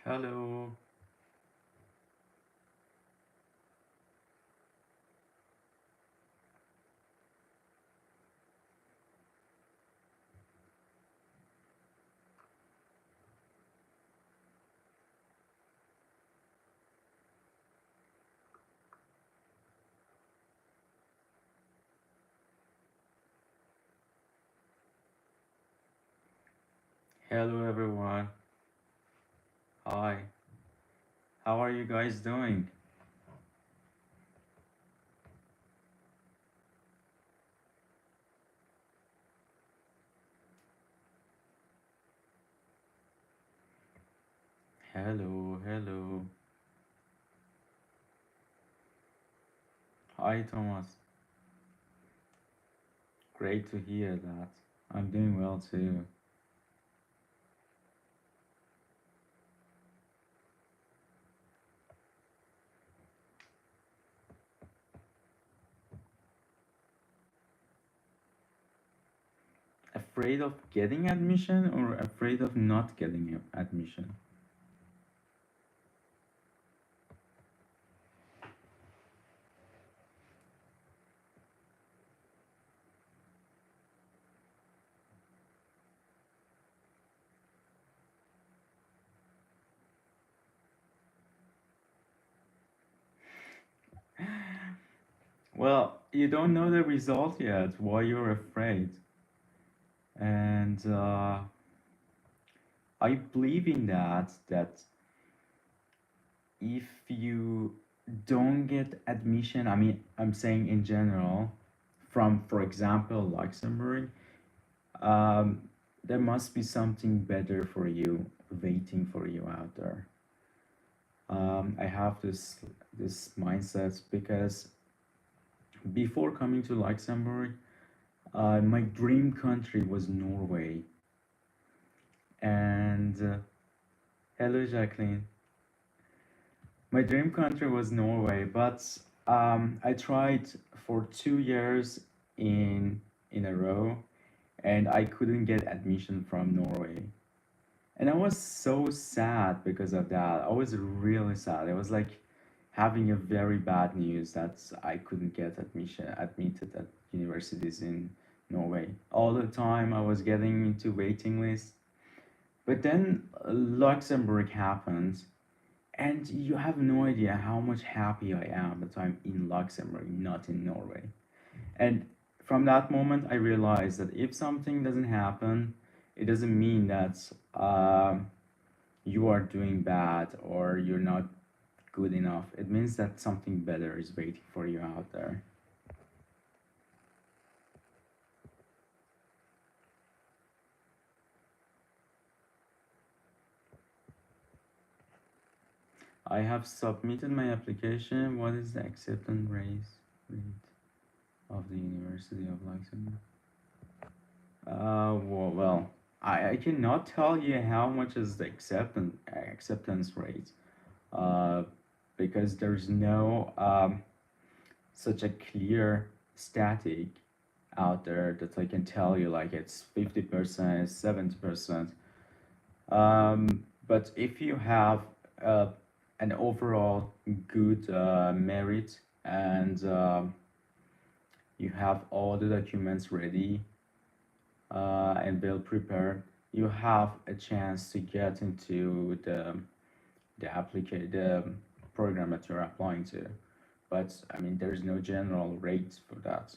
Hello, hello everyone. Hi, how are you guys doing? Hello, hello. Hi, Thomas. Great to hear that. I'm doing well too. Afraid of getting admission or afraid of not getting admission? Well, you don't know the result yet, why you're afraid. And I believe in that if you don't get admission, I mean, I'm saying in general, from, for example, Luxembourg, um, there must be something better for you waiting for you out there. I have this mindset because before coming to Luxembourg, my dream country was Norway. And hello, Jacqueline. My dream country was Norway, but I tried for 2 years in a row, and I couldn't get admission from Norway. And I was so sad because of that. I was really sad. It was like having a very bad news that I couldn't get admitted at universities in Norway. All the time I was getting into waiting lists. But then Luxembourg happened, and you have no idea how much happy I am that I'm in Luxembourg, not in Norway. And from that moment, I realized that if something doesn't happen, it doesn't mean that you are doing bad or you're not good enough. It means that something better is waiting for you out there. I have submitted my application. What is the rate of the University of Luxembourg? Well, I cannot tell you how much is the acceptance rate, uh, because there's no such a clear static out there that I can tell you like it's 50%, 70%. But if you have uh, an overall good merit and you have all the documents ready and well prepared, you have a chance to get into the program that you're applying to. But I mean, there's no general rate for that.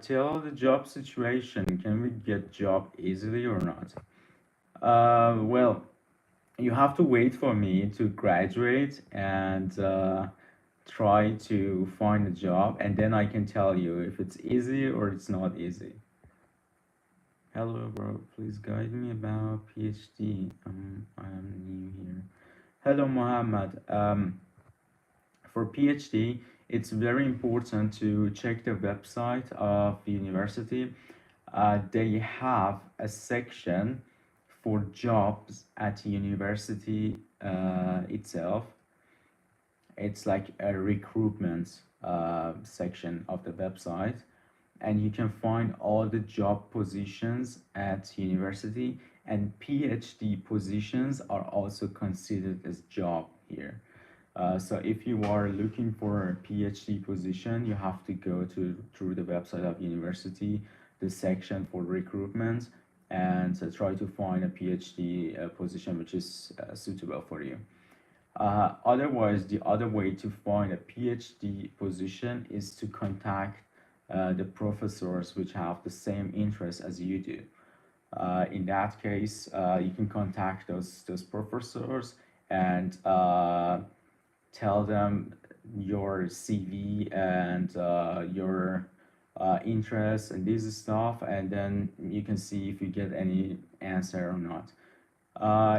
Tell the job situation. Can we get job easily or not? Well, you have to wait for me to graduate and try to find a job, and then I can tell you if it's easy or it's not easy. Hello, bro. Please guide me about PhD. I am new here. Hello, Mohammed. For PhD, it's very important to check the website of the university. They have a section for jobs at the university itself. It's like a recruitment section of the website, and you can find all the job positions at university, and PhD positions are also considered as job here. So if you are looking for a PhD position, you have to go to through the website of university, the section for recruitment, and try to find a PhD position which is suitable for you. Otherwise, the other way to find a PhD position is to contact the professors which have the same interests as you do. In that case, you can contact those professors and tell them your CV and your interests and this stuff, and then you can see if you get any answer or not.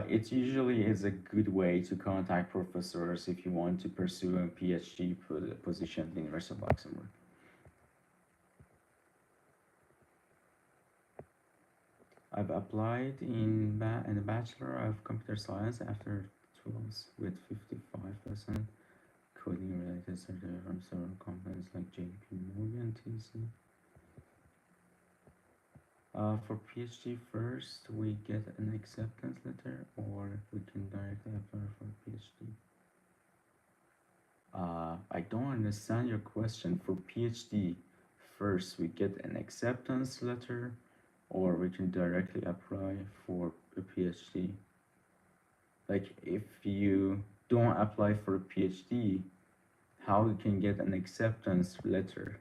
It usually is a good way to contact professors if you want to pursue a PhD position at the University of Luxembourg. I've applied in the Bachelor of Computer Science after 12 with 55% coding related certificate from several companies like JP Morgan, TC. For PhD first, we get an acceptance letter, or we can directly apply for PhD. I don't understand your question. For PhD, first we get an acceptance letter, or we can directly apply for a PhD. Like, if you don't apply for a PhD, how you can get an acceptance letter?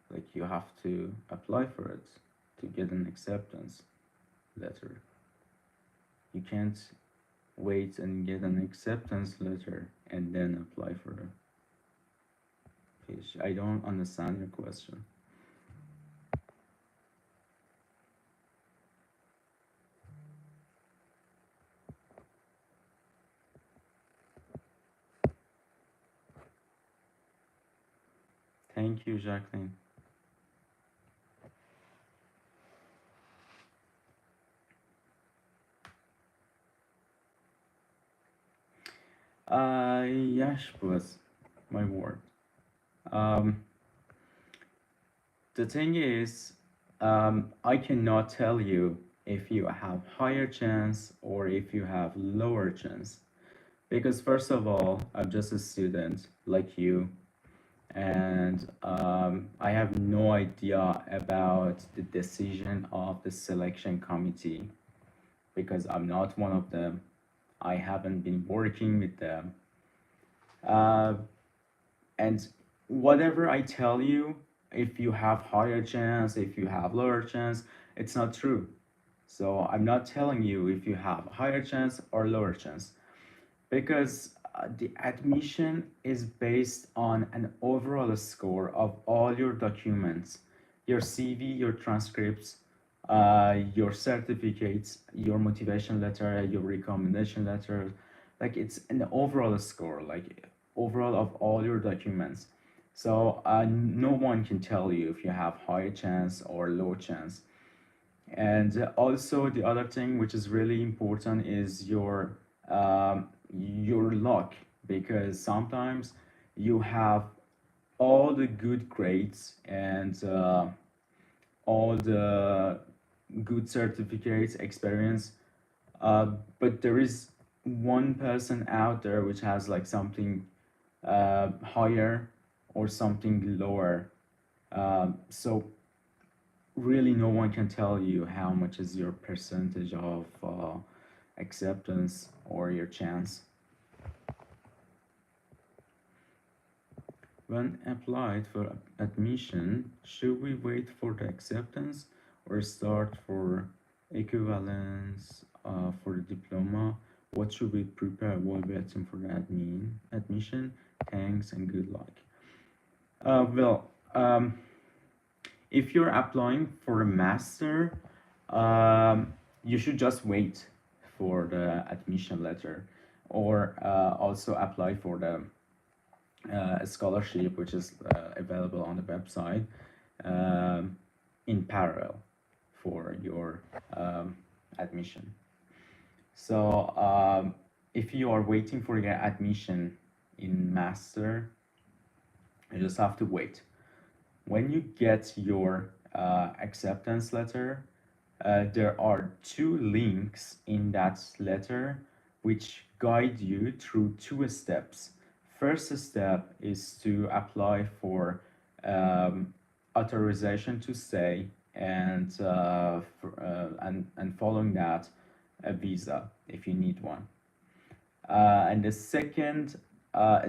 Like, you have to apply for it to get an acceptance letter. You can't wait and get an acceptance letter and then apply for a PhD. I don't understand your question. Thank you, Jacqueline. Yes, was my word. Um, the thing is, I cannot tell you if you have higher chance or if you have lower chance, because first of all, I'm just a student like you, and I have no idea about the decision of the selection committee because I'm not one of them. I haven't been working with them. Uh, and whatever I tell you, if you have higher chance, if you have lower chance, it's not true. So I'm not telling you if you have higher chance or lower chance, because the admission is based on an overall score of all your documents, your CV, your transcripts, your certificates, your motivation letter, your recommendation letter. Like, it's an overall score, like overall of all your documents. So no one can tell you if you have higher chance or low chance. And also the other thing which is really important is your luck, because sometimes you have all the good grades and all the good certificates, experience, but there is one person out there which has like something higher or something lower. So really no one can tell you how much is your percentage of acceptance or your chance. When applied for admission, should we wait for the acceptance or start for equivalence for the diploma? What should we prepare while waiting for the admission? Thanks and good luck. If you're applying for a master, you should just wait for the admission letter, or also apply for the scholarship which is available on the website in parallel for your admission. So if you are waiting for your admission in master, you just have to wait. when you get your acceptance letter, there are two links in that letter which guide you through two steps. First step is to apply for um, authorization to stay, and following that, a visa if you need one. And the second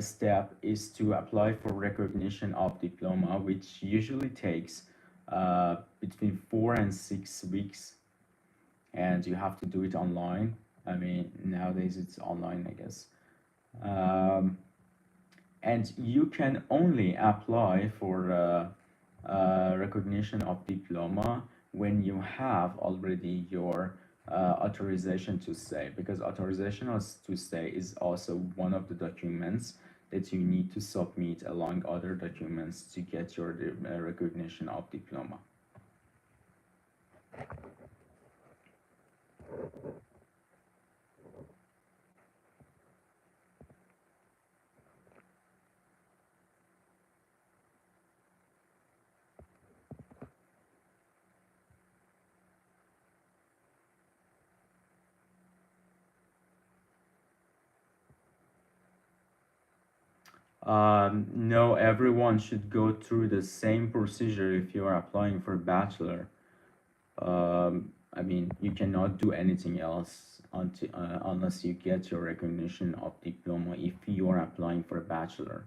step is to apply for recognition of diploma, which usually takes between 4 and 6 weeks, and you have to do it online. I mean, nowadays it's online, I guess. Um, and you can only apply for recognition of diploma when you have already your authorization to stay, because to stay is also one of the documents that you need to submit along other documents to get your recognition of diploma. No, everyone should go through the same procedure if you are applying for bachelor. I mean, you cannot do anything else unless you get your recognition of diploma if you are applying for a bachelor.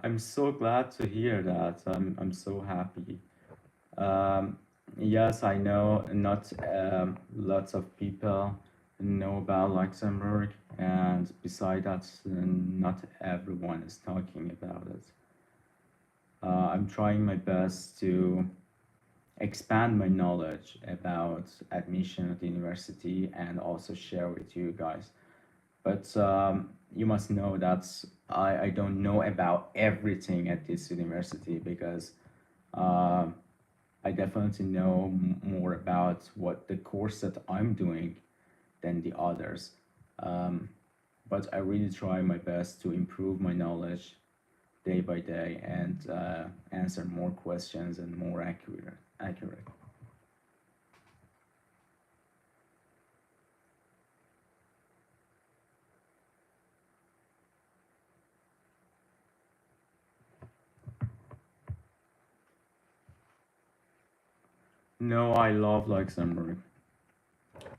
I'm so glad to hear that. I'm so happy. Um, yes, I know not lots of people know about Luxembourg, and beside that, not everyone is talking about it. I'm trying my best to expand my knowledge about admission at the university and also share with you guys. But you must know that I don't know about everything at this university, because uh, I definitely know more about what the course that I'm doing than the others. Um, but I really try my best to improve my knowledge day by day and answer more questions and more accurate. Accurate. No, I love Luxembourg.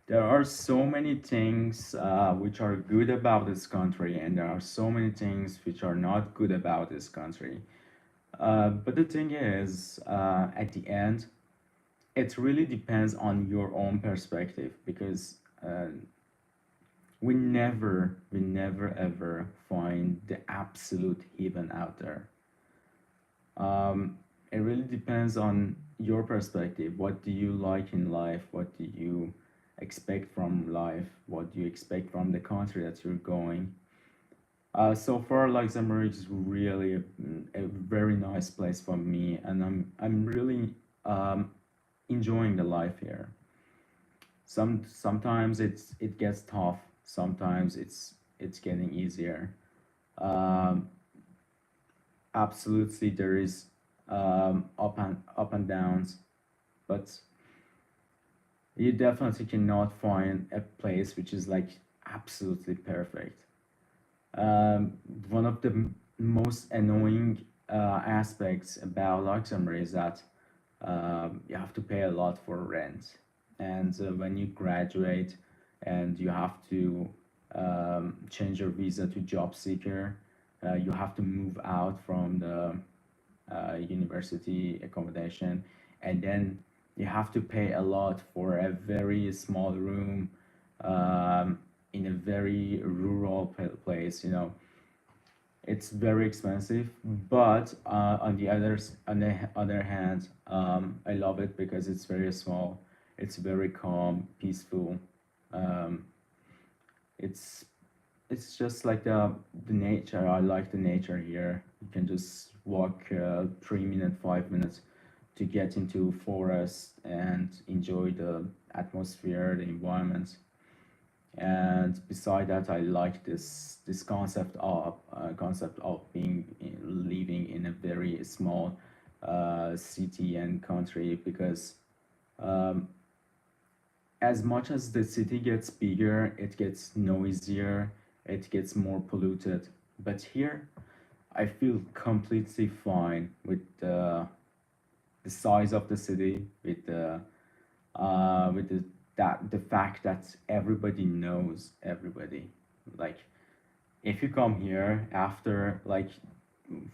There are so many things which are good about this country, and there are so many things which are not good about this country. But the thing is, at the end, it really depends on your own perspective, because we never ever find the absolute heaven out there. It really depends on your perspective. What do you like in life? What do you expect from life? What do you expect from the country that you're going? So far, Luxembourg is really a very nice place for me, and I'm really enjoying the life here. Sometimes it gets tough. Sometimes it's getting easier. Um, absolutely there is up and downs, but you definitely cannot find a place which is like absolutely perfect. Um, One of the most annoying aspects about Luxembourg is that you have to pay a lot for rent, and when you graduate and you have to change your visa to job seeker, you have to move out from the university accommodation, and then you have to pay a lot for a very small room in a very rural place. It's very expensive, but on the other hand, I love it because it's very small. It's very calm, peaceful. Um, it's it's just like the nature. I like the nature here. You can just walk 3 minutes, 5 minutes to get into forest and enjoy the atmosphere, the environment. And beside that, I like this concept of living in a very small city and country, because um, as much as the city gets bigger, it gets noisier, it gets more polluted. But here, I feel completely fine with the size of the city, with the fact that everybody knows everybody. Like, if you come here after like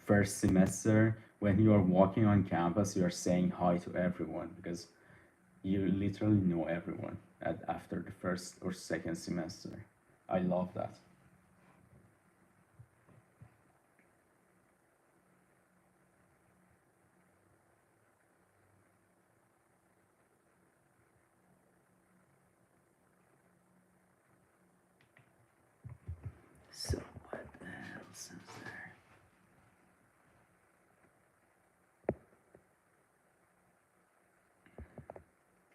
first semester, when you are walking on campus, you are saying hi to everyone because you literally know everyone after the first or second semester. I love that. So what else is there?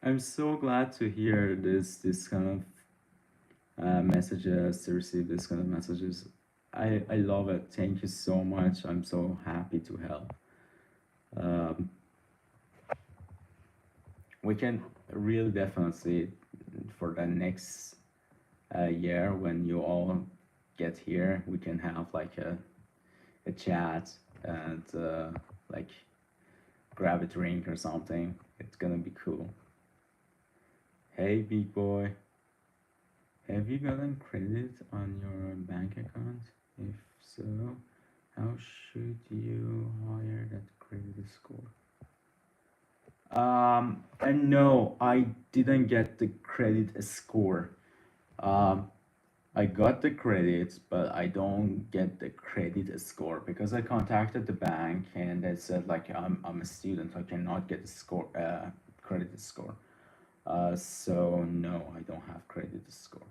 I'm so glad to hear this kind of messages, to receive this kind of messages. I love it. Thank you so much. I'm so happy to help. Um, we can really definitely, for the next year when you all get here, we can have like a chat and like grab a drink or something. It's gonna be cool. Hey, big boy, have you gotten credit on your bank account? If so, how should you hire that credit score? And no, I didn't get the credit score. Um, I got the credit, but I don't get the credit score because I contacted the bank and they said like I'm a student, I cannot get a score credit score. So no, I don't have credit score.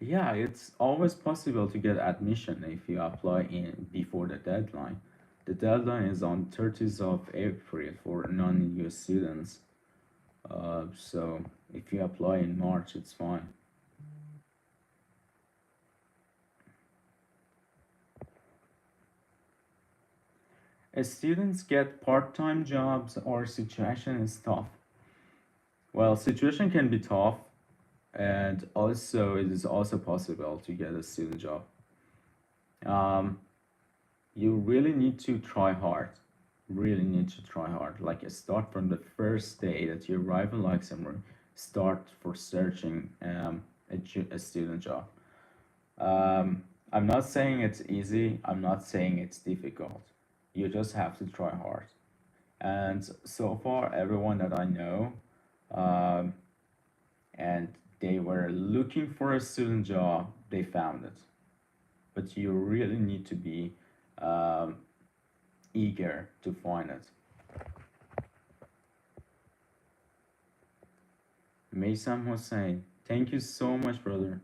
Yeah, it's always possible to get admission if you apply in before the deadline. The deadline is on 30th of April for non-EU students. So if you apply in March, it's fine. Students get part-time jobs or situation is tough. Well, situation can be tough, and also it is also possible to get a student job. Um, you really need to try hard. Really need to try hard. Like start from the first day that you arrive in Luxembourg. Start for searching a student job. I'm not saying it's easy. I'm not saying it's difficult. You just have to try hard. And so far, everyone that I know, um, and they were looking for a student job, they found it. But you really need to be um, eager to find it. Maysam Hossein, thank you so much, brother.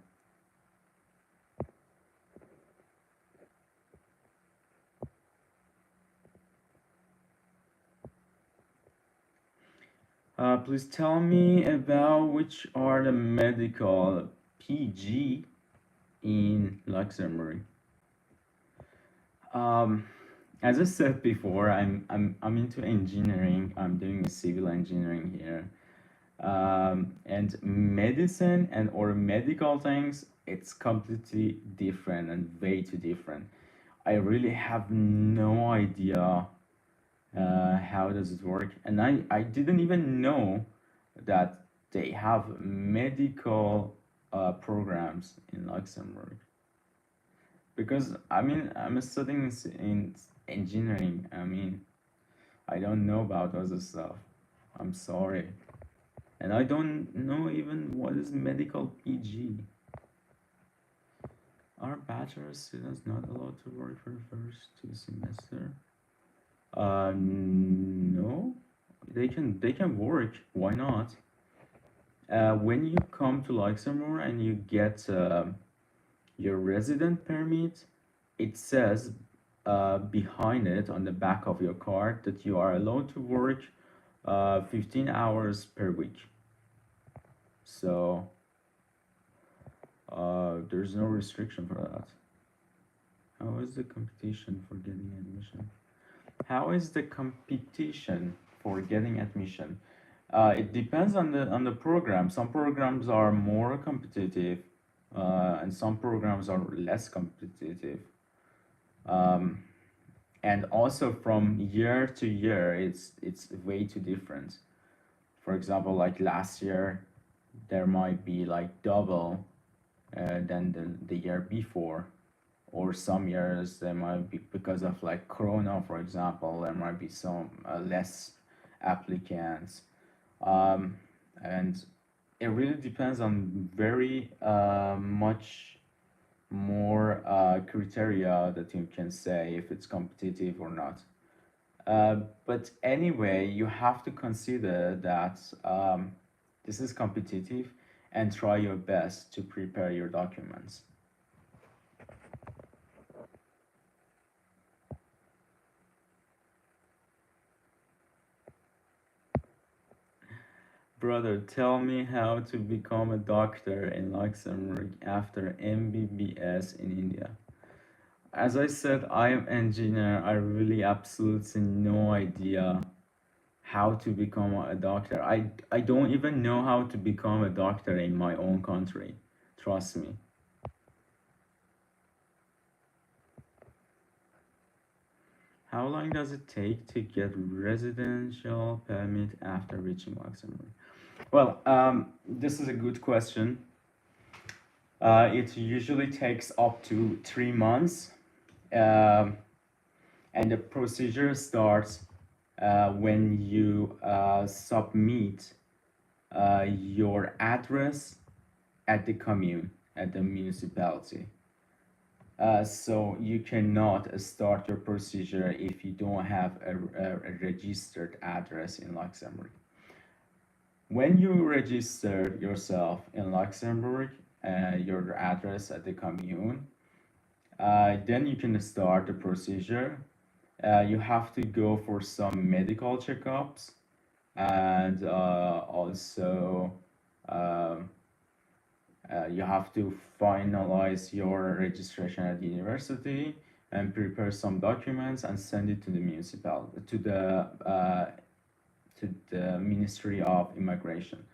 Please tell me about which are the medical PG in Luxembourg. Um, as I said before, I'm into engineering. I'm doing civil engineering here. And medicine and or medical things, it's completely different and way too different. I really have no idea how does it work, and I didn't even know that they have medical programs in Luxembourg, because I mean I'm studying in engineering. I mean I don't know about other stuff. I'm sorry, and I don't know even what is medical PG. Are bachelor students not allowed to work for the first two semester? No, they can work. Why not? When you come to Luxembourg and you get your resident permit, it says behind it on the back of your card that you are allowed to work 15 hours per week. So there's no restriction for that. How is the competition for getting admission? How is the competition for getting admission? It depends on the program. Some programs are more competitive, and some programs are less competitive. Um, and also from year to year, it's way too different. For example, like last year, there might be like double than the year before, or some years there might be, because of like Corona, for example, there might be some less applicants. um, and it really depends on very much more criteria that you can say if it's competitive or not. But anyway, you have to consider that this is competitive and try your best to prepare your documents. Brother, tell me how to become a doctor in Luxembourg after MBBS in India. As I said, I am engineer. I really absolutely no idea how to become a doctor. I don't even know how to become a doctor in my own country. Trust me. How long does it take to get residential permit after reaching Luxembourg? Well, this is a good question. It usually takes up to 3 months, um, and the procedure starts when you submit your address at the commune, at the municipality. So you cannot start your procedure if you don't have a registered address in Luxembourg. When you register yourself in Luxembourg, your address at the commune, then you can start the procedure. You have to go for some medical checkups, and also um, you have to finalize your registration at the university and prepare some documents and send it to the municipality, to the Ministry of Immigration.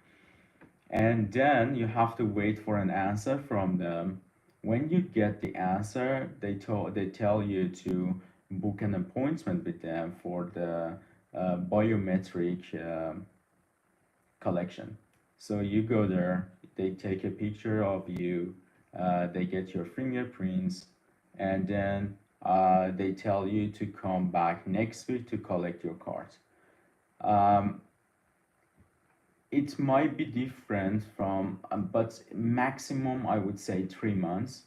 And then you have to wait for an answer from them. When you get the answer, they tell you to book an appointment with them for the biometric collection. So you go there, they take a picture of you, they get your fingerprints, and then they tell you to come back next week to collect your card. Um, it might be different from, but maximum I would say 3 months.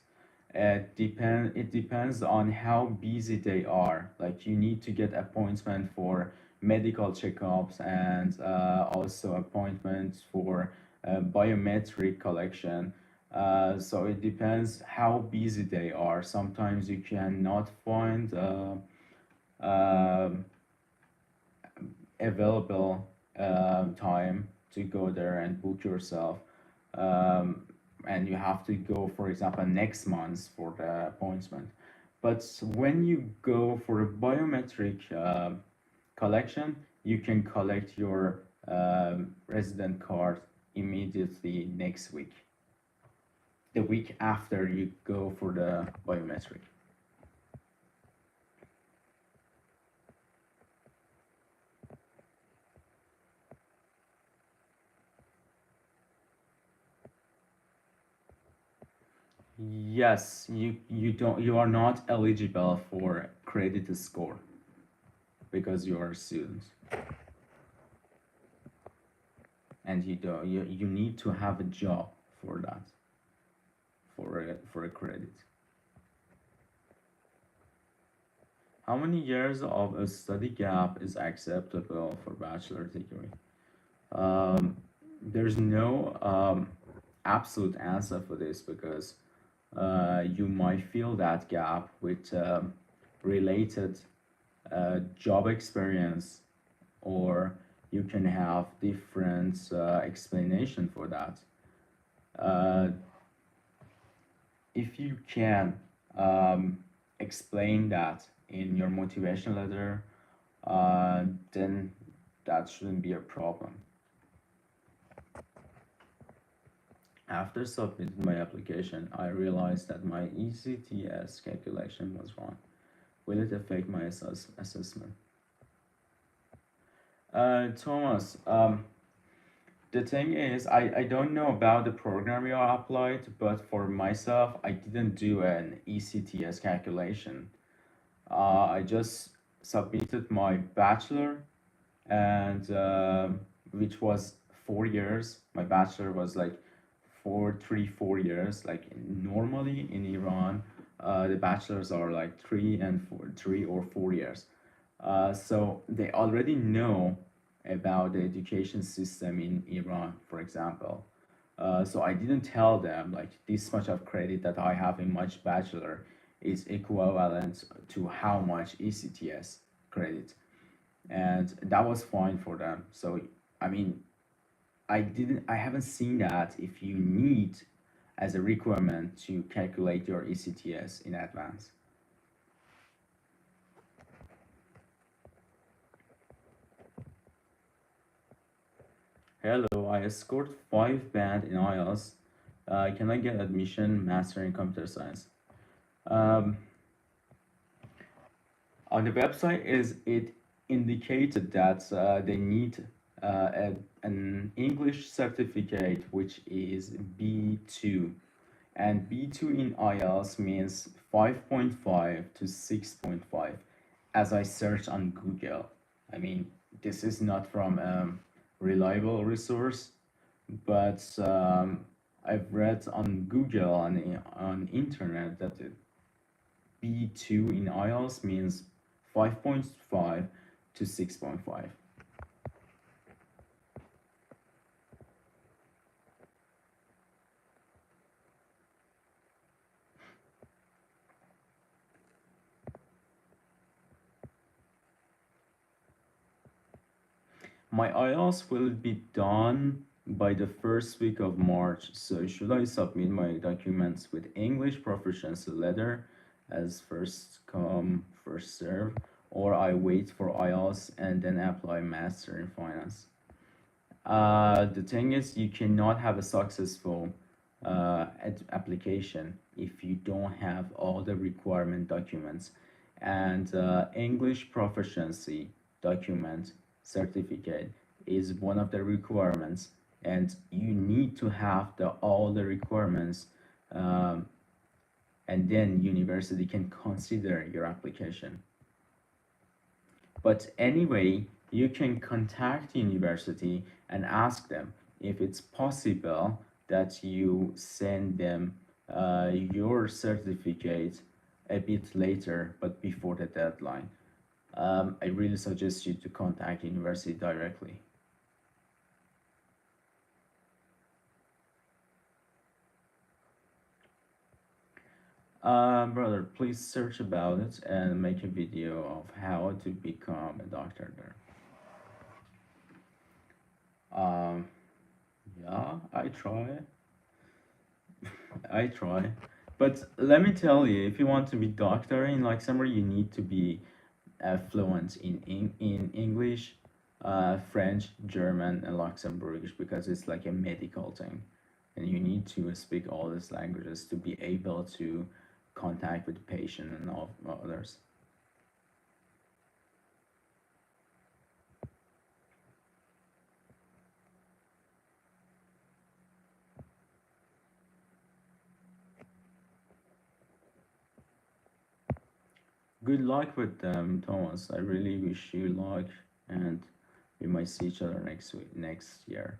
It depends on how busy they are. Like you need to get appointment for medical checkups and also appointments for biometric collection. So it depends how busy they are. Sometimes you cannot find um available time to go there and book yourself. Um, and you have to go, for example, next month for the appointment. But when you go for a biometric collection, you can collect your resident card immediately next week, the week after you go for the biometric. Yes, you are not eligible for credit score because you are a student, and you need to have a job for that, for a credit. How many years of a study gap is acceptable for bachelor degree? Um, there's no absolute answer for this because you might fill that gap with related job experience, or you can have different explanation for that. Uh, if you can explain that in your motivation letter, then that shouldn't be a problem. After submitting my application, I realized that my ECTS calculation was wrong. Will it affect my assessment? Thomas, the thing is, I don't know about the program you applied, but for myself, I didn't do an ECTS calculation. I just submitted my bachelor, and which was 4 years. My bachelor was like 4 3 4 years. Like normally in Iran, the bachelors are like 3 or 4 years. So they already know about the education system in Iran, for example. So I didn't tell them like this much of credit that I have in my bachelor is equivalent to how much ECTS credit, and that was fine for them. So I mean, I haven't seen that if you need as a requirement to calculate your ECTS in advance. Hello, I scored 5 band in IELTS. Can I get admission master in computer science? Um, on the website is it indicated that they need an English certificate which is B2, and B2 in IELTS means 5.5 to 6.5 as I search on Google. I mean, this is not from a reliable resource, but I've read on Google on internet that B2 in IELTS means 5.5 to 6.5. My IELTS will be done by the first week of March, so should I submit my documents with English proficiency letter as first come, first serve, or I wait for IELTS and then apply master in finance? The thing is, you cannot have a successful application if you don't have all the requirement documents, and English proficiency document certificate is one of the requirements, and you need to have all the requirements, um, and then university can consider your application. But anyway, you can contact university and ask them if it's possible that you send them your certificate a bit later, but before the deadline. I really suggest you to contact university directly. Brother, please search about it and make a video of how to become a doctor there. Um, yeah, I try. But let me tell you, if you want to be doctor in Luxembourg, you need to be fluent in English, French, German, and Luxembourgish because it's like a medical thing, and you need to speak all these languages to be able to contact with the patient and all others. Good luck with them, Thomas. I really wish you luck, and we might see each other next year.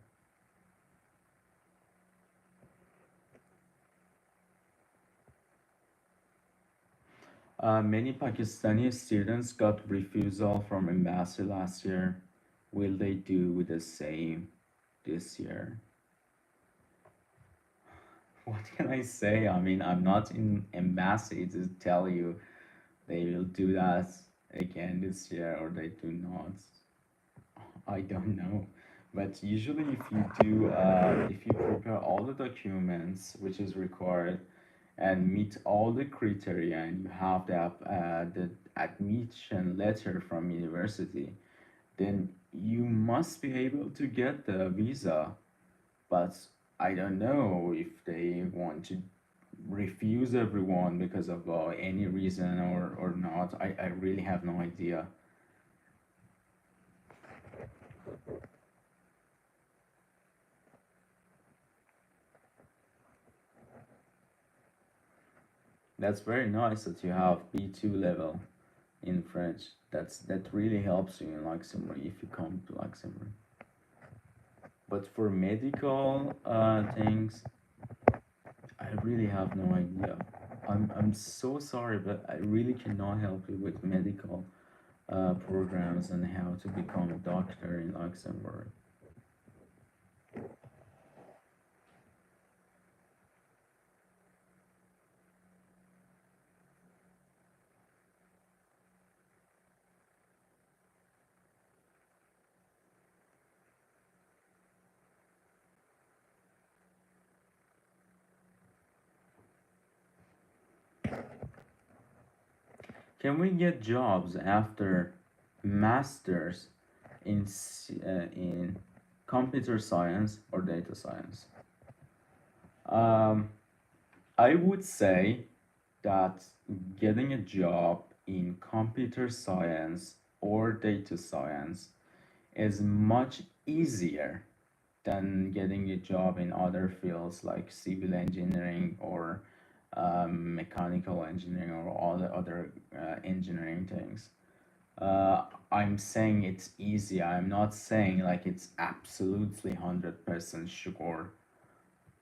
Many Pakistani students got refusal from embassy last year. Will they do the same this year? What can I say? I mean, I'm not in embassy to tell you they will do that again this year or they do not. I don't know. But usually, if you prepare all the documents which is required and meet all the criteria and you have the admission letter from university, then you must be able to get the visa. But I don't know if they want to refuse everyone because of any reason or not. I really have no idea. That's very nice that you have B2 level in French. That really helps you in Luxembourg if you come to Luxembourg. But for medical things, I really have no idea. I'm so sorry, but I really cannot help you with medical programs and how to become a doctor in Luxembourg. Can we get jobs after masters in computer science or data science? Um, I would say that getting a job in computer science or data science is much easier than getting a job in other fields like civil engineering or mechanical engineering or all the other engineering things. I'm saying it's easy. I'm not saying like it's absolutely 100% sure.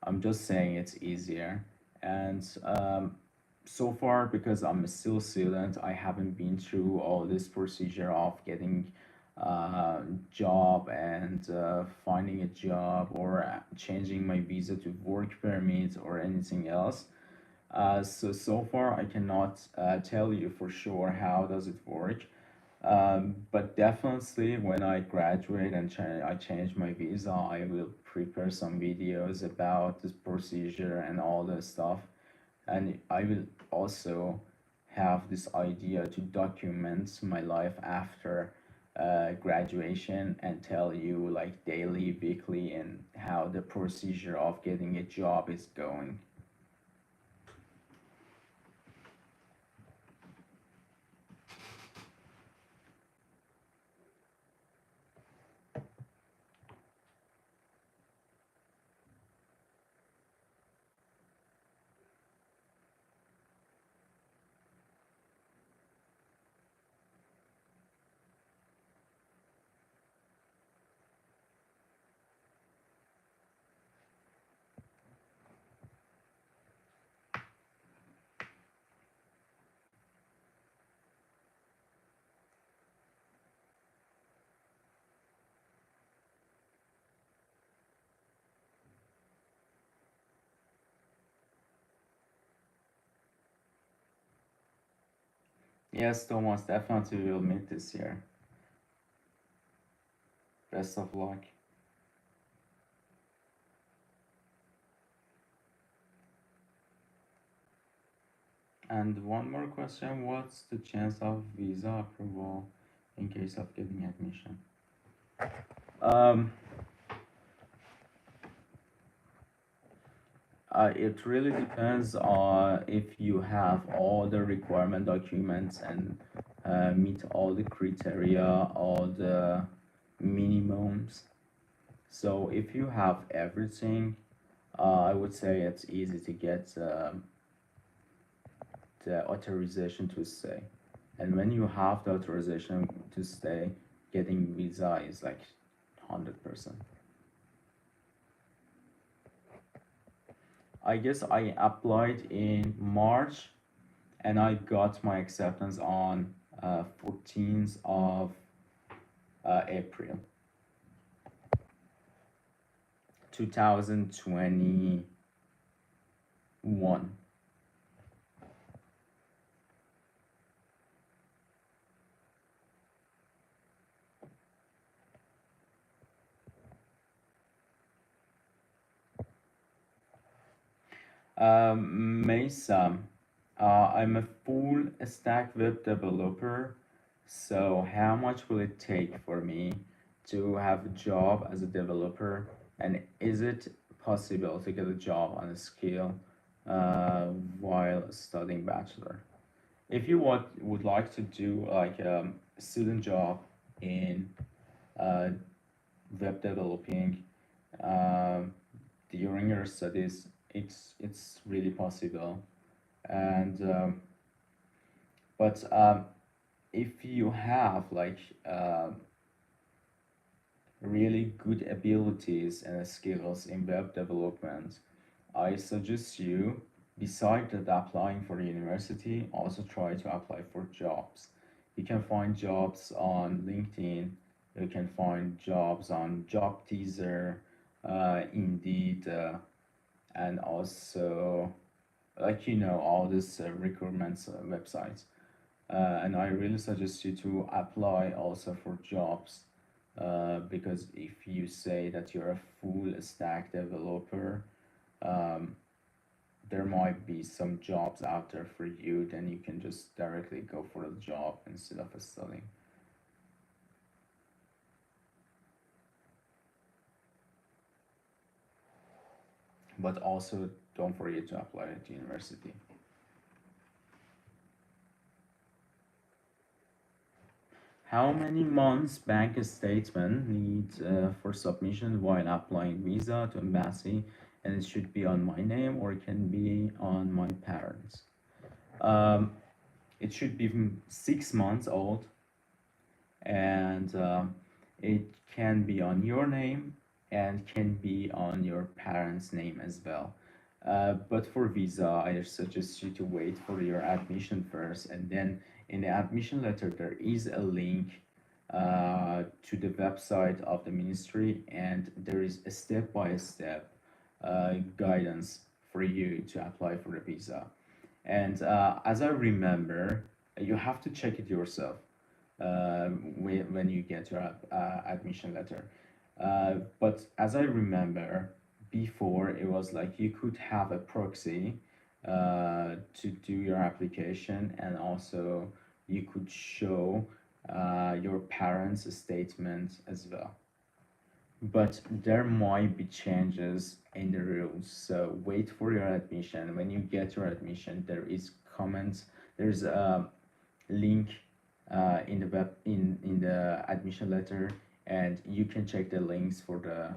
I'm just saying it's easier. And so far, because I'm still student, I haven't been through all this procedure of getting job and finding a job or changing my visa to work permit or anything else. So far, I cannot tell you for sure how does it work. But definitely when I graduate and I change my visa, I will prepare some videos about this procedure and all this stuff. And I will also have this idea to document my life after graduation and tell you like daily, weekly, and how the procedure of getting a job is going. Yes, Thomas, definitely will meet this year. Best of luck. And one more question, what's the chance of visa approval in case of getting admission? Um, it really depends on if you have all the requirement documents and meet all the criteria, all the minimums. So if you have everything, I would say it's easy to get the authorization to stay. And when you have the authorization to stay, getting visa is like 100%. I guess I applied in March and I got my acceptance on 14th of April 2021. Mesa, I'm a full stack web developer. So how much will it take for me to have a job as a developer? And is it possible to get a job on a skill while studying bachelor? If you would like to do like a student job in uh, web developing um, during your studies, it's really possible. And but if you have like really good abilities and skills in web development, I suggest you, besides that applying for the university, also try to apply for jobs. You can find jobs on LinkedIn, you can find jobs on Job Teaser, Indeed, and also like all these recruitment websites. And I really suggest you to apply also for jobs because if you say that you're a full stack developer, um, there might be some jobs out there for you, then you can just directly go for the job instead of studying. But also don't forget to apply at university. How many months bank statement need for submission while applying visa to embassy? And it should be on my name or it can be on my parents. Um, it should be 6 months old and it can be on your name and can be on your parents' name as well. But for visa, I suggest you to wait for your admission first, and then in the admission letter there is a link to the website of the ministry, and there is a step-by-step guidance for you to apply for the visa. And as I remember, you have to check it yourself when you get your admission letter. But as I remember, before it was like you could have a proxy to do your application, and also you could show your parents' statement as well. But there might be changes in the rules, so wait for your admission. When you get your admission, there is comments. There's a link in the in the admission letter, and you can check the links for the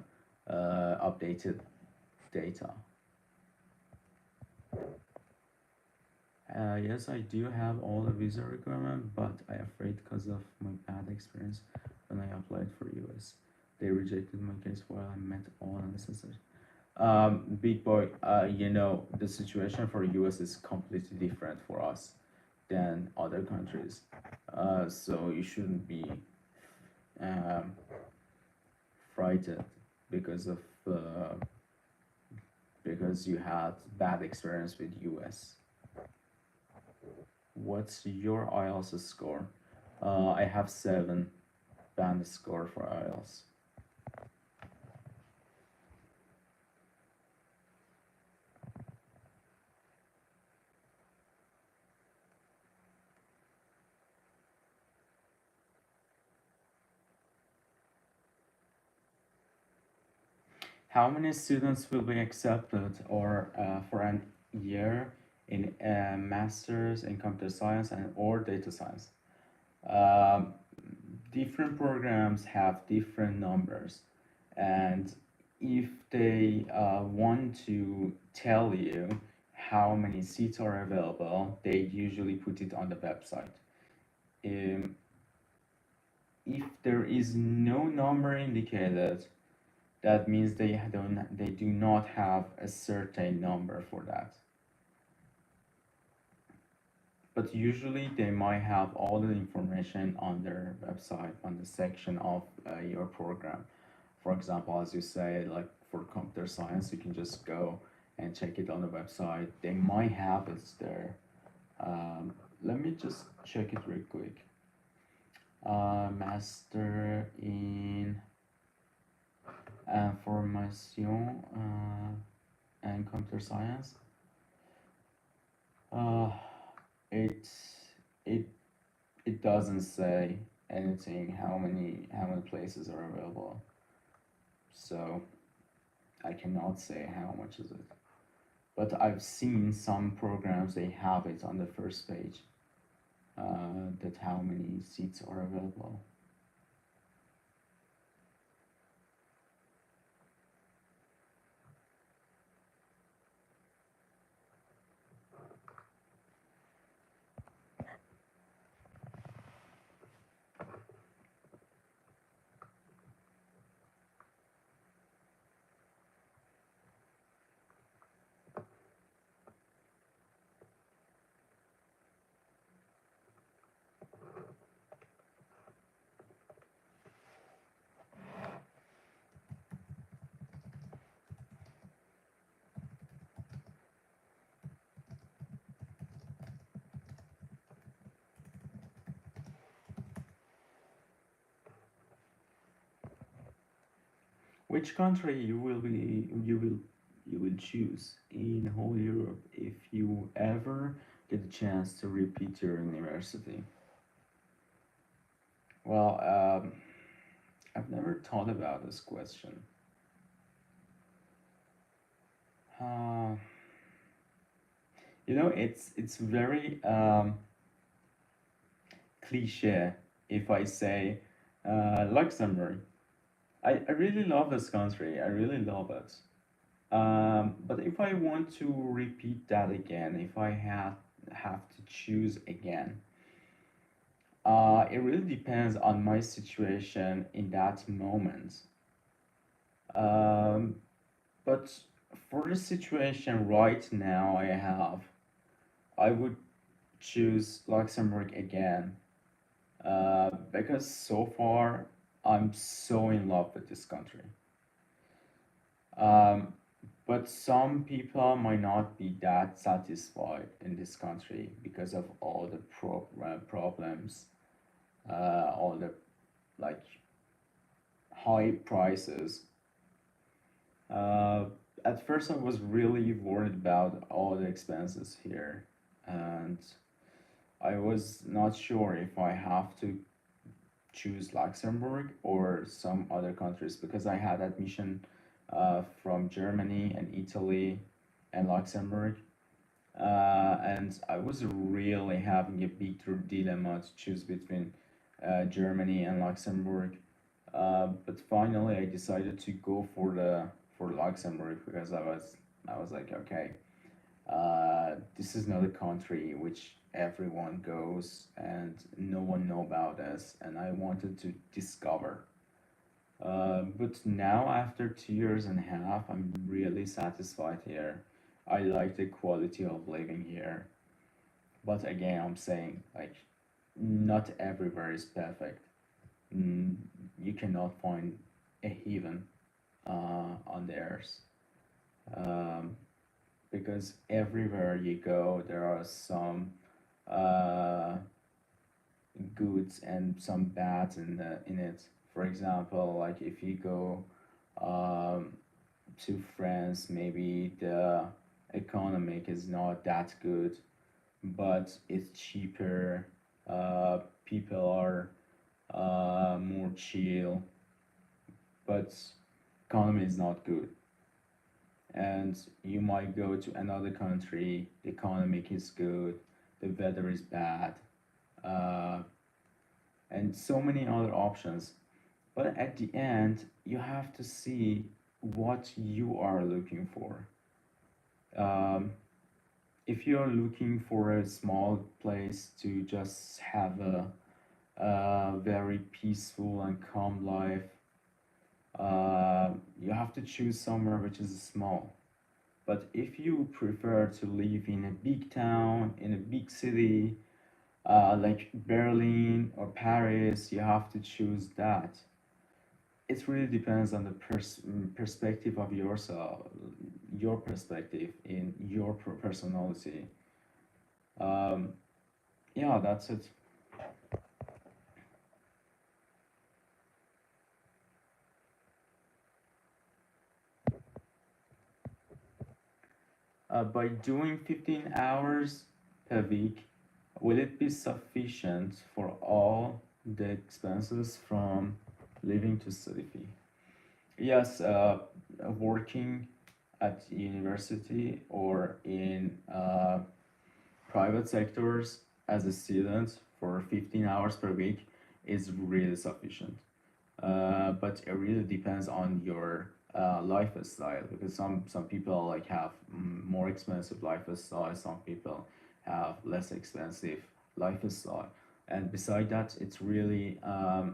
updated data. Yes, I do have all the visa requirement, but I afraid because of my bad experience when I applied for US, they rejected my case while I met all the necessary. Big boy, the situation for US is completely different for us than other countries. So you shouldn't be um, frightened because of because you had bad experience with US. What's your IELTS score? I have 7 band score for IELTS. How many students will be accepted or for an year in masters in computer science and or data science? Um, Different programs have different numbers, and if they want to tell you how many seats are available, they usually put it on the website. Um, if there is no number indicated, that means they do not have a certain number for that. But usually they might have all the information on their website on the section of your program. For example, as you say, like for computer science, you can just go and check it on the website. They might have it there. Let me just check it real quick. Master in Information and Computer Science. Uh, it it it doesn't say anything how many places are available, so I cannot say how much is it. But I've seen some programs they have it on the first page that how many seats are available. Which country you will choose in whole Europe if you ever get a chance to repeat your university? Well, I've never thought about this question. Uh, it's very cliche if I say Luxembourg. I really love this country. I really love it. But if I want to repeat that again, if I have to choose again, it really depends on my situation in that moment. Um, but for the situation right now I would choose Luxembourg again because so far I'm so in love with this country. Um, but some people might not be that satisfied in this country because of all the problems, all the like high prices. Uh, at first, I was really worried about all the expenses here, and I was not sure if I have to choose Luxembourg or some other countries because I had admission from Germany and Italy and Luxembourg. And I was really having a big dilemma to choose between Germany and Luxembourg. But finally, I decided to go for Luxembourg because I was like, okay, this is not a country which everyone goes and no one know about us, and I wanted to discover. But now, after 2 years and a half, I'm really satisfied here. I like the quality of living here. But again, I'm saying, like, not everywhere is perfect. Mm, you cannot find a heaven on the earth. Um, because everywhere you go, there are some uh, goods and some bads in it. For example, like if you go um, to France, maybe the economic is not that good, but it's cheaper. People are more chill, but economy is not good. and you might go to another country, the economic is good, the weather is bad, uh, and so many other options. But at the end, you have to see what you are looking for. Um, if you're looking for a small place to just have a very peaceful and calm life, you have to choose somewhere which is small. But if you prefer to live in a big town, in a big city, like Berlin or Paris, you have to choose that. It really depends on the perspective of yourself, your perspective in your personality. Um, yeah, that's it. By doing 15 hours per week, will it be sufficient for all the expenses from living to study fee? Yes, working at university or in private sectors as a student for 15 hours per week is really sufficient. But it really depends on your lifestyle, because some people like have more expensive lifestyle, some people have less expensive lifestyle, and beside that, it's really a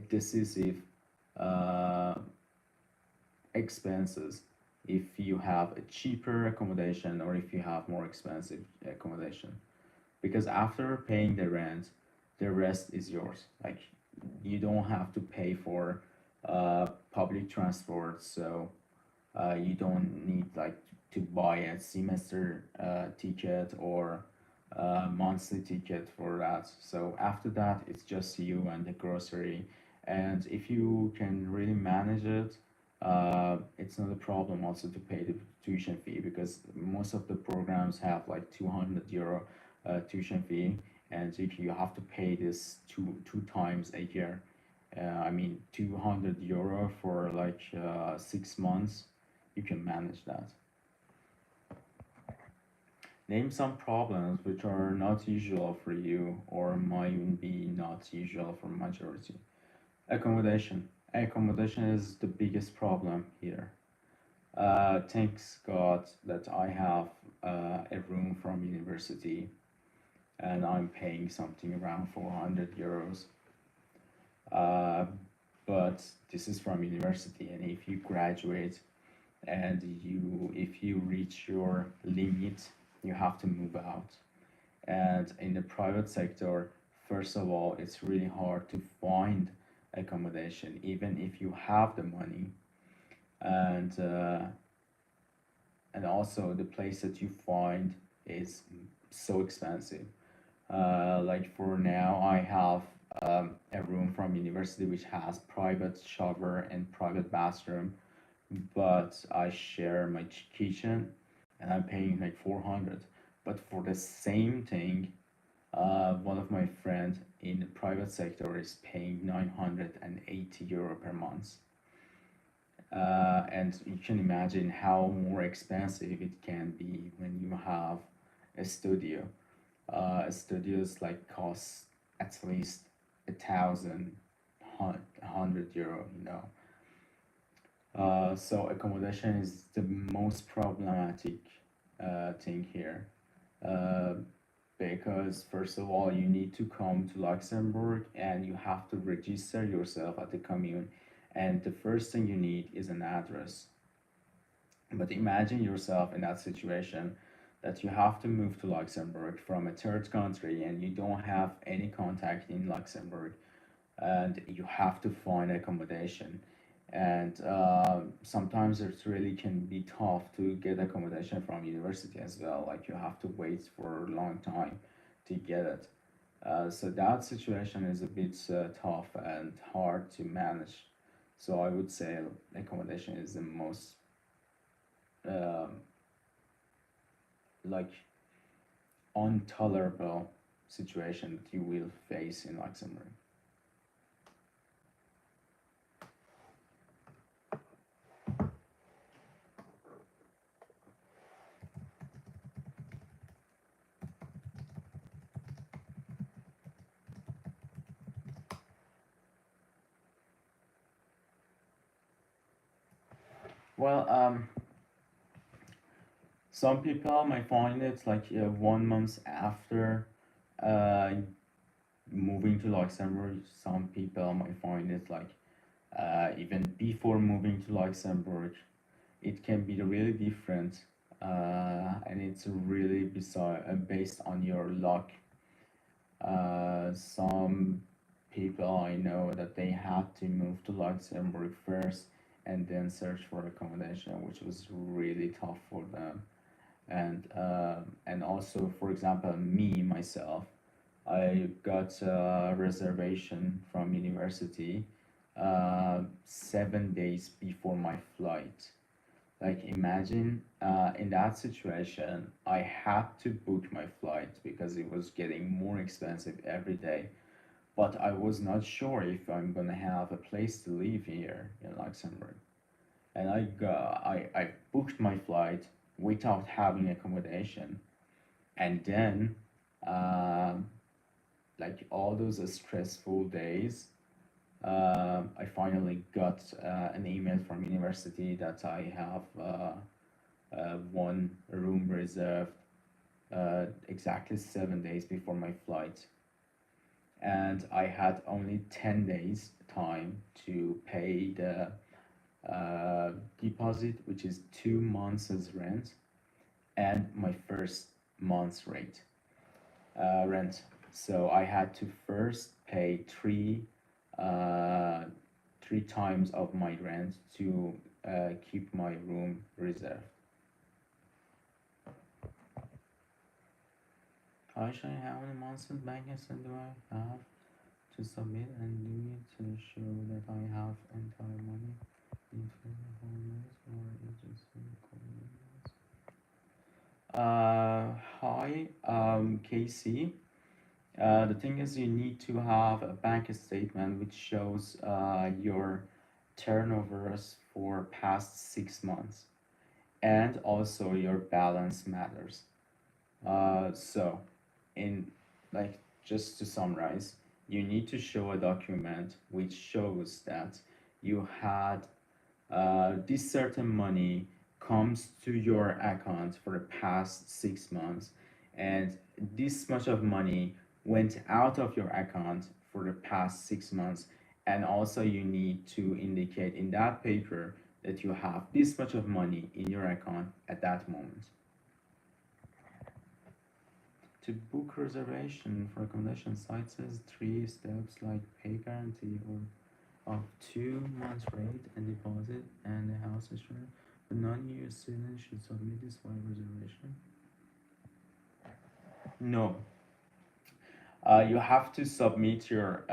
decisive uh, expenses if you have a cheaper accommodation or if you have more expensive accommodation, because after paying the rent, the rest is yours. Like, you don't have to pay for public transport, so you don't need like to buy a semester ticket or monthly ticket for that. So after that, it's just you and the grocery. And if you can really manage it, it's not a problem also to pay the tuition fee, because most of the programs have like 200 euro tuition fee, and if you have to pay this two times a year, I mean 200 euro for like 6 months, you can manage that. Name some problems which are not usual for you or might be not usual for majority. Accommodation. Accommodation is the biggest problem here. Thanks God that I have a room from university and I'm paying something around 400 euros. Uh, but this is from university, and if you graduate and if you reach your limit, you have to move out. And in the private sector, first of all, it's really hard to find accommodation even if you have the money, and also the place that you find is so expensive. Like for now, I have a room from university which has private shower and private bathroom, but I share my kitchen and I'm paying like 400. But for the same thing, one of my friends in the private sector is paying 980 euro per month. And you can imagine how more expensive it can be when you have a studio. Studios like cost at least 1,100 euro, you know. So accommodation is the most problematic thing here, uh, because first of all you need to come to Luxembourg and you have to register yourself at the commune, and the first thing you need is an address. But imagine yourself in that situation that you have to move to Luxembourg from a third country and you don't have any contact in Luxembourg, and you have to find accommodation. And sometimes it really can be tough to get accommodation from university as well. Like, you have to wait for a long time to get it. So that situation is a bit tough and hard to manage. So I would say accommodation is the most um, like intolerable situation that you will face in Luxembourg. Well, some people might find it like 1 month after uh, moving to Luxembourg. Some people might find it like even before moving to Luxembourg. It can be really different, and it's really based on your luck. Some people I know that they had to move to Luxembourg first and then search for accommodation, which was really tough for them. And also, for example, me myself, I got a reservation from university 7 days before my flight. Like imagine in that situation, I had to book my flight because it was getting more expensive every day. But I was not sure if I'm gonna have a place to live here in Luxembourg. And I booked my flight without having accommodation. And then, um, like all those stressful days, I finally got an email from university that I have one room reserved exactly 7 days before my flight, and I had only 10 days time to pay the deposit, which is 2 months' rent, and my first month's rent. So I had to first pay uh, three times of my rent to keep my room reserved. How should I how many months in bank account do I have to submit and do it to show that I have entire money in holidays or is just hi, Casey. The thing is, you need to have a bank statement which shows your turnovers for past 6 months, and also your balance matters. So, in like just to summarize, you need to show a document which shows that you had this certain money comes to your account for the past 6 months, and this much of money went out of your account for the past 6 months, and also you need to indicate in that paper that you have this much of money in your account at that moment. To book reservation for accommodation site says three steps like pay guarantee or of 2 months rate and deposit and the house insurance. The non-EU student should submit this for reservation. No, you have to submit your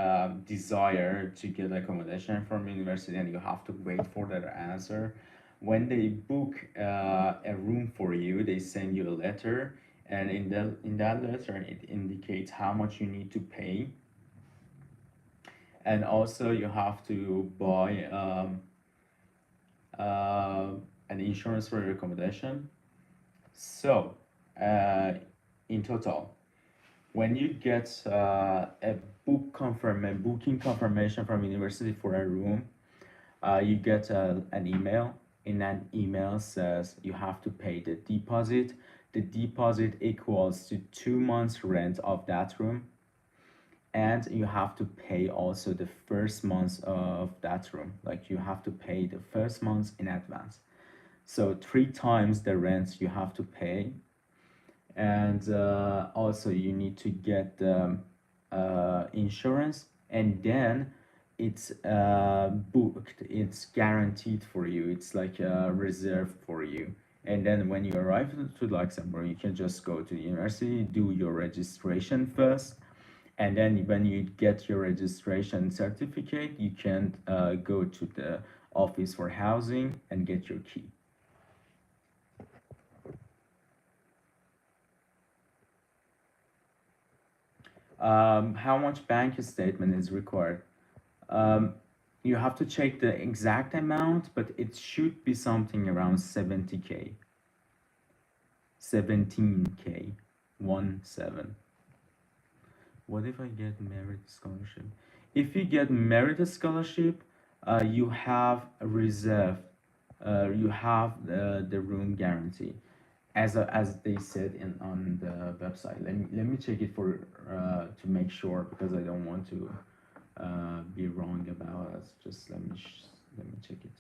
desire to get accommodation from university, and you have to wait for their answer. When they book a room for you, they send you a letter, and in that letter, it indicates how much you need to pay, and also you have to buy uh, an insurance for your accommodation. So, uh, in total, when you get a booking confirmation from university for a room, you get an email. In that email says you have to pay the deposit. The deposit equals to 2 months rent of that room, and you have to pay also the first month of that room. Like you have to pay the first month in advance. So three times the rent you have to pay, and also you need to get insurance, and then it's booked, it's guaranteed for you, it's like reserved for you. And then when you arrive to Luxembourg, you can just go to the university, do your registration first, and then when you get your registration certificate, you can go to the office for housing and get your key. How much bank statement is required? Um, you have to check the exact amount, but it should be something around 70K, 17K, 1 7. What if I get merit scholarship? If you get merit scholarship, you have a reserve you have the room guarantee, as they said in on the website. Let me check it for to make sure, because I don't want to be wrong about it. Just let me check it.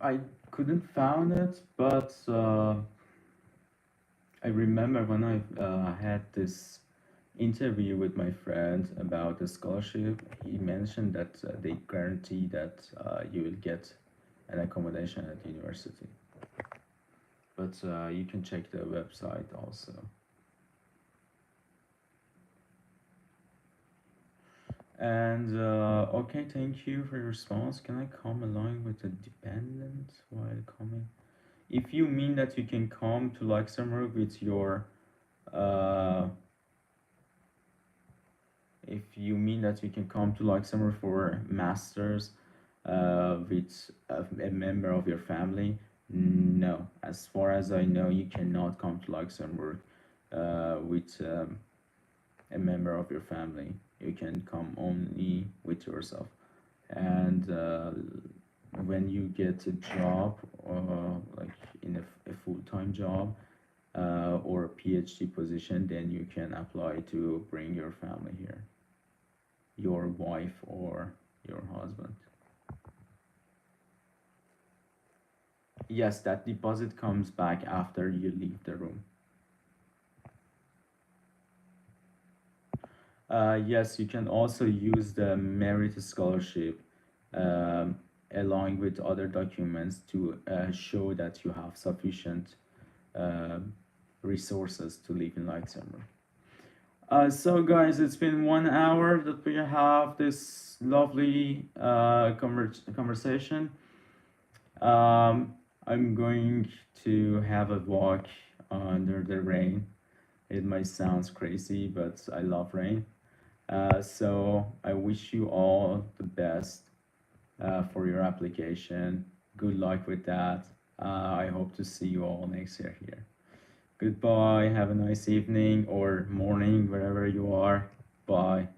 I couldn't found it, but I remember when I had this interview with my friend about the scholarship. He mentioned that they guarantee that you will get an accommodation at university. But you can check the website also. And okay, thank you for your response. Can I come along with a dependent while coming? If you mean that you can come to Luxembourg with your uh, if you mean that you can come to Luxembourg for masters with a member of your family, no. As far as I know, you cannot come to Luxembourg with a member of your family. You can come only with yourself. And when you get a job, like in a full-time job or a PhD position, then you can apply to bring your family here, your wife or your husband. Yes, that deposit comes back after you leave the room. Yes, you can also use the merit scholarship um, along with other documents to show that you have sufficient um resources to live in Luxembourg. So guys, it's been 1 hour that we have this lovely conversation. I'm going to have a walk under the rain. It might sound crazy, but I love rain. So I wish you all the best for your application. Good luck with that. I hope to see you all next year here. Goodbye. Have a nice evening or morning wherever you are. Bye.